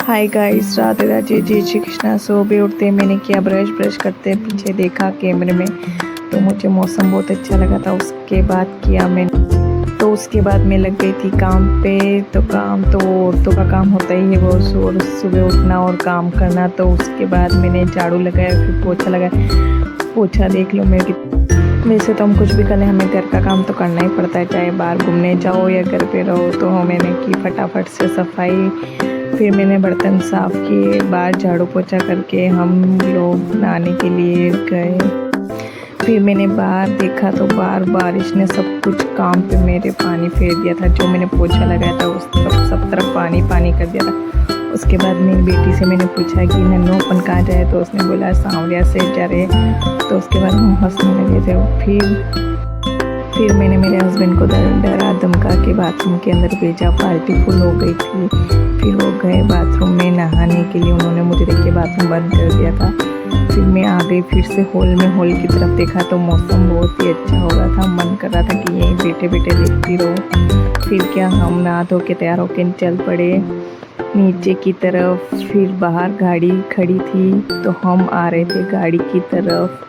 Hi guys, Radhe Radhe, जय श्री कृष्णा। सुबह उठते मैंने किया ब्रश करते पीछे देखा कैमरे में, तो मुझे मौसम बहुत अच्छा लगा था। उसके बाद किया मैंने, तो उसके बाद मैं लग गई थी काम पे। तो काम तो औरतों का काम होता ही है, वो सुबह उठना और काम करना। तो उसके बाद मैंने झाड़ू लगाया, फिर पोछा लगाया। पोछा देख लो मेरे, वैसे तो हम कुछ भी करें, हमें घर का काम तो करना ही पड़ता है, चाहे बाहर घूमने जाओ या घर पे रहो। तो मैंने की फटाफट से सफाई, फिर मैंने बर्तन साफ़ किए, बाहर झाड़ू पोछा करके हम लोग नहाने के लिए गए। फिर मैंने बाहर देखा तो बाहर बारिश ने सब कुछ काम पे मेरे पानी फेर दिया था। जो मैंने पोछा लगाया था उस तरफ सब तरफ पानी पानी कर दिया था। उसके बाद मेरी बेटी से मैंने पूछा कि नन्नू अपन कहाँ जाए, तो उसने बोला सांवरिया से जा रहे। तो उसके बाद हम हंसने लगे थे। फिर मैंने मेरे हस्बैंड को डरा धमका के बाथरूम के अंदर भेजा। पार्टी फुल हो गई थी। फिर वो गए बाथरूम में नहाने के लिए, उन्होंने मुझे देख के बाथरूम बंद कर दिया था। फिर मैं आ गई फिर से हॉल में। हॉल की तरफ देखा तो मौसम बहुत ही अच्छा हो रहा था। मन कर रहा था कि यहीं बैठे बैठे देखती रहूँ। फिर क्या, हम नहा धो के तैयार होकर चल पड़े नीचे की तरफ। फिर बाहर गाड़ी खड़ी थी तो हम आ रहे थे गाड़ी की तरफ।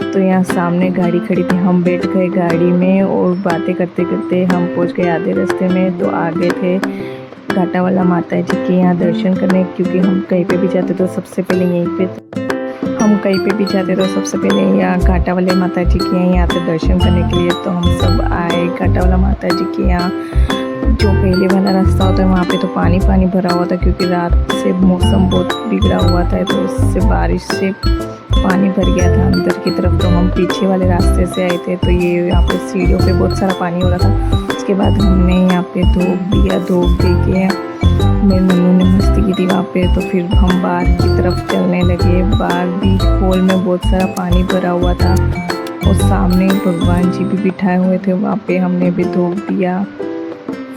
तो यहाँ सामने गाड़ी खड़ी थी, हम बैठ गए गाड़ी में और बातें करते करते हम पहुँच गए आधे रास्ते में। तो आगे थे घाटा वाला माता जी के यहाँ दर्शन करने, क्योंकि हम कहीं पे भी जाते तो सबसे पहले यहीं पे, हम कहीं पे भी जाते तो सबसे पहले यहाँ घाटा वाले माता जी के यहाँ आते दर्शन करने के लिए। तो हम सब आए घाटा वाला माता जी के यहाँ। जो पहले वाला रास्ता होता है वहाँ पे तो पानी पानी भरा हुआ था, क्योंकि रात से मौसम बहुत बिगड़ा हुआ था, तो उससे बारिश से पानी भर गया था अंदर की तरफ। तो हम पीछे वाले रास्ते से आए थे, तो ये यहाँ पे सीढ़ियों पे बहुत सारा पानी हो रहा था। उसके बाद हमने यहाँ पे धूप दिया, धूप दे के मेरे नन्नू ने मस्ती की थी वहाँ पे। तो फिर हम बाहर की तरफ चलने लगे। बाहर भी हॉल में बहुत सारा पानी भरा हुआ था और सामने भगवान जी भी बिठाए हुए थे, वहाँ पे हमने भी धूप दिया।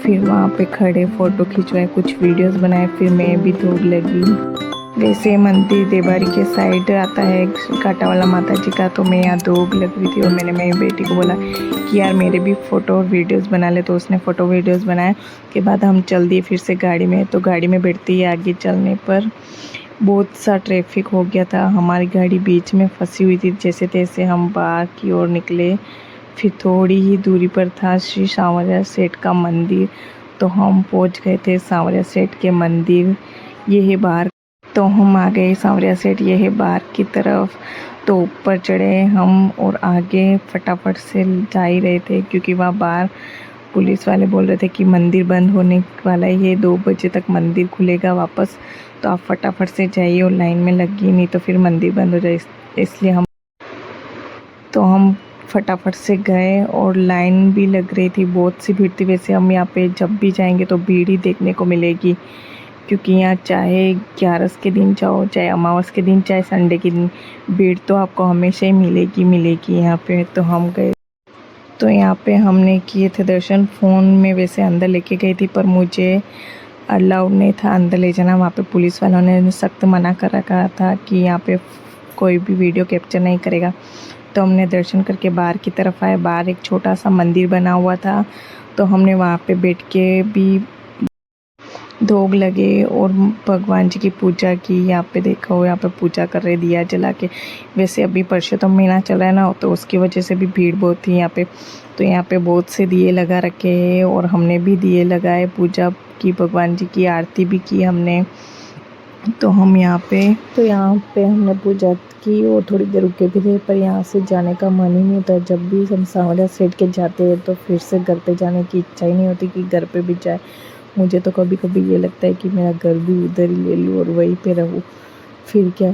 फिर वहाँ पे खड़े फ़ोटो खिंचवाए, कुछ वीडियोस बनाए, फिर मैं भी धूप लगी। वैसे मंदिर देवारी के साइड आता है घाटा वाला माता जी का। तो मैं यहाँ धूप लग रही थी और मैंने मेरी बेटी को बोला कि यार मेरे भी फ़ोटो और वीडियोस बना ले। तो उसने फ़ोटो वीडियोस बनाए। के बाद हम चल दिए फिर से गाड़ी में। तो गाड़ी में बैठते ही आगे चलने पर बहुत सा ट्रैफिक हो गया था, हमारी गाड़ी बीच में फंसी हुई थी। जैसे तैसे हम बाहर की ओर निकले। फिर थोड़ी ही दूरी पर था श्री सांवरिया सेठ का मंदिर। तो हम पहुंच गए थे सांवरिया सेठ के मंदिर। ये है बाहर। तो हम आ गए सांवरिया सेठ, ये है बाहर की तरफ। तो ऊपर चढ़े हम और आगे फटाफट से जा ही रहे थे, क्योंकि वहाँ बाहर पुलिस वाले बोल रहे थे कि मंदिर बंद होने वाला ही है, 2 बजे तक मंदिर खुलेगा वापस। तो आप फटाफट से जाइए और लाइन में लगिए, नहीं तो फिर मंदिर बंद हो जाए। इसलिए हम फटाफट से गए और लाइन भी लग रही थी, बहुत सी भीड़ थी। वैसे हम यहाँ पे जब भी जाएंगे तो भीड़ ही देखने को मिलेगी, क्योंकि यहाँ चाहे 11 के दिन जाओ, चाहे अमावस के दिन, चाहे संडे के दिन, भीड़ तो आपको हमेशा ही मिलेगी यहाँ पे। तो हम गए, तो यहाँ पे हमने किए थे दर्शन। फ़ोन में वैसे अंदर लेके गई थी, पर मुझे अलाउड नहीं था अंदर ले जाना। वहाँ पे पुलिस वालों ने सख्त मना कर रखा था कि यहाँ पे कोई भी वीडियो कैप्चर नहीं करेगा। तो हमने दर्शन करके बाहर की तरफ आए। बाहर एक छोटा सा मंदिर बना हुआ था, तो हमने वहाँ पे बैठ के भी धूप लगे और भगवान जी की पूजा की। यहाँ पे देखा हो, यहाँ पे पूजा कर रहे दिया जला के। वैसे अभी पुरुषोत्तम महीना चल रहा है ना, तो उसकी वजह से भी भीड़ बहुत थी यहाँ पे। तो यहाँ पे बहुत से दिए लगा रखे हैं और हमने भी दिए लगाए, पूजा की, भगवान जी की आरती भी की हमने। तो यहाँ पे हमने पूजा की और थोड़ी देर रुके भी थे, पर यहाँ से जाने का मन ही नहीं होता। जब भी हम सांवरिया सेठ के जाते हैं तो फिर से घर पे जाने की इच्छा ही नहीं होती कि घर पे भी जाए। मुझे तो कभी कभी ये लगता है कि मेरा घर भी उधर ही ले लूँ और वहीं पे रहूँ। फिर क्या,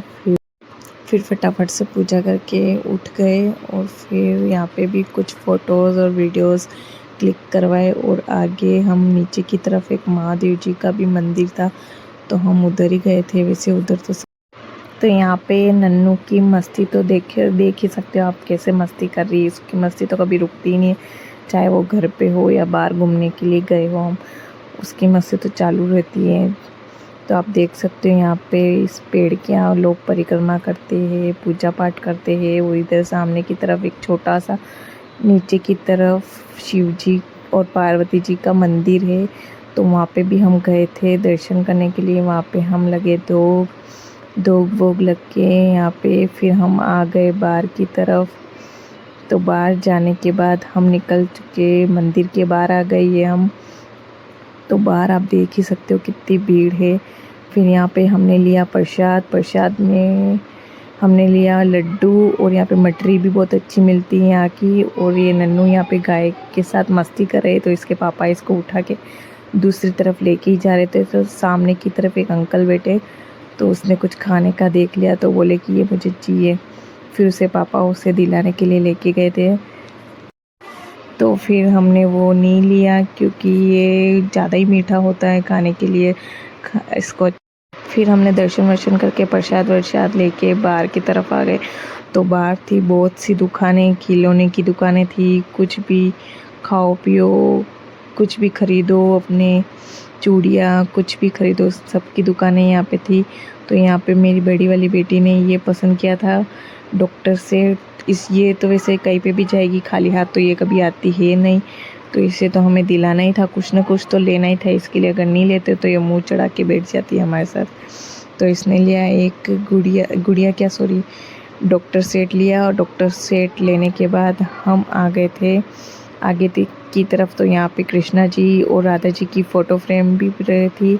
फिर फटाफट से पूजा करके उठ गए और फिर यहाँ पे भी कुछ फ़ोटोज़ और वीडियोज़ क्लिक करवाए। और आगे हम नीचे की तरफ एक महादेव जी का भी मंदिर था, तो हम उधर ही गए थे। वैसे उधर तो यहाँ पे नन्नू की मस्ती तो देख ही सकते हो आप, कैसे मस्ती कर रही है। इसकी मस्ती तो कभी रुकती ही नहीं है, चाहे वो घर पे हो या बाहर घूमने के लिए गए हो हम, उसकी मस्ती तो चालू रहती है। तो आप देख सकते हो यहाँ पे इस पेड़ के यहाँ लोग परिक्रमा करते हैं, पूजा पाठ करते हैं। वो इधर सामने की तरफ एक छोटा सा नीचे की तरफ शिव जी और पार्वती जी का मंदिर है। तो वहाँ पे भी हम गए थे दर्शन करने के लिए। वहाँ पे हम लगे धूप वोग लग के यहाँ पे फिर हम आ गए बाहर की तरफ। तो बाहर जाने के बाद हम निकल चुके, मंदिर के बाहर आ गए ये हम। तो बाहर आप देख ही सकते हो कितनी भीड़ है। फिर यहाँ पे हमने लिया प्रसाद में हमने लिया लड्डू, और यहाँ पे मटरी भी बहुत अच्छी मिलती है यहाँ की। और ये नन्नू यहाँ पे गाय के साथ मस्ती कर रहे, तो इसके पापा इसको उठा के दूसरी तरफ लेके ही जा रहे थे। तो सामने की तरफ एक अंकल बैठे, तो उसने कुछ खाने का देख लिया तो बोले कि ये मुझे चाहिए। फिर उसे पापा उसे दिलाने के लिए लेके गए थे। तो फिर हमने वो नहीं लिया क्योंकि ये ज़्यादा ही मीठा होता है खाने के लिए इसको। फिर हमने दर्शन वर्शन करके प्रसाद वर्साद लेके बाहर की तरफ आ गए। तो बाहर थी बहुत सी दुकानें, खिलौने की दुकानें थी, कुछ भी खाओ पियो, कुछ भी खरीदो, अपने चूड़ियाँ कुछ भी खरीदो, सबकी दुकानें यहाँ पे थी। तो यहाँ पे मेरी बड़ी वाली बेटी ने ये पसंद किया था डॉक्टर से। ये तो वैसे कहीं पे भी जाएगी खाली हाथ, तो ये कभी आती है नहीं, तो इसे तो हमें दिलाना ही था, कुछ ना कुछ तो लेना ही था इसके लिए। अगर नहीं लेते तो ये मुंह चढ़ा के बैठ जाती है हमारे साथ। तो इसने लिया एक डॉक्टर सेट लिया। और डॉक्टर सेट लेने के बाद हम आ गए थे आगे की तरफ। तो यहाँ पे कृष्णा जी और राधा जी की फ़ोटो फ्रेम भी रही थी।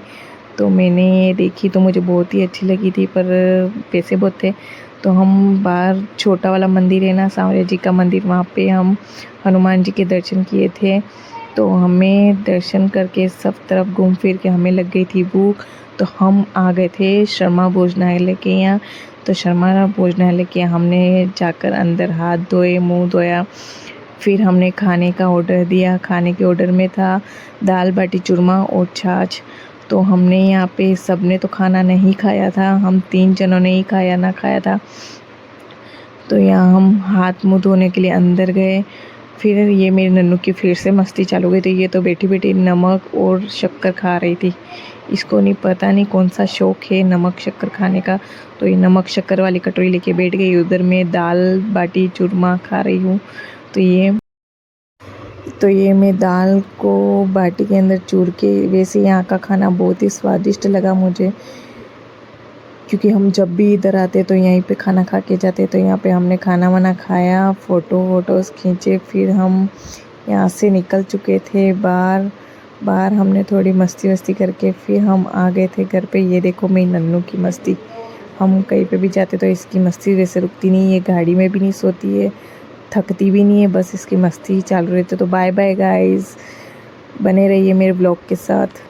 तो मैंने ये देखी तो मुझे बहुत ही अच्छी लगी थी, पर पैसे बहुत थे। तो हम बाहर छोटा वाला मंदिर है ना, सांवरिया जी का मंदिर, वहाँ पे हम हनुमान जी के दर्शन किए थे। तो हमें दर्शन करके सब तरफ घूम फिर के हमें लग गई थी भूख। तो हम आ गए थे शर्मा भोजनालय के यहाँ। तो शर्मा भोजनालय के हमने जाकर अंदर हाथ धोए, मुंह धोया। फिर हमने खाने का ऑर्डर दिया। खाने के ऑर्डर में था दाल बाटी चूरमा और छाछ। तो हमने यहाँ पे सब ने तो खाना नहीं खाया था, हम 3 जनों ने ही खाया था। तो यहाँ हम हाथ मुँह धोने के लिए अंदर गए। फिर ये मेरी नन्नू की फिर से मस्ती चालू गई। तो ये तो बैठी बैठी नमक और शक्कर खा रही थी। इसको नहीं पता नहीं कौन सा शौक़ है नमक शक्कर खाने का। तो ये नमक शक्कर वाली कटोरी लेके बैठ गई। उधर मैं दाल बाटी चूरमा खा रही हूँ। तो ये मैं दाल को बाटी के अंदर चूर के, वैसे यहाँ का खाना बहुत ही स्वादिष्ट लगा मुझे, क्योंकि हम जब भी इधर आते तो यहीं पे खाना खा के जाते। तो यहाँ पे हमने खाना वाना खाया, फ़ोटोज़ खींचे। फिर हम यहाँ से निकल चुके थे बाहर हमने थोड़ी मस्ती वस्ती करके फिर हम आ गए थे घर पे। ये देखो मेरी नन्नू की मस्ती, हम कहीं पे भी जाते तो इसकी मस्ती वैसे रुकती नहीं है। गाड़ी में भी नहीं सोती है, थकती भी नहीं है, बस इसकी मस्ती ही चालू रहती है। तो बाय बाय गाइस, बने रहिए मेरे ब्लॉग के साथ।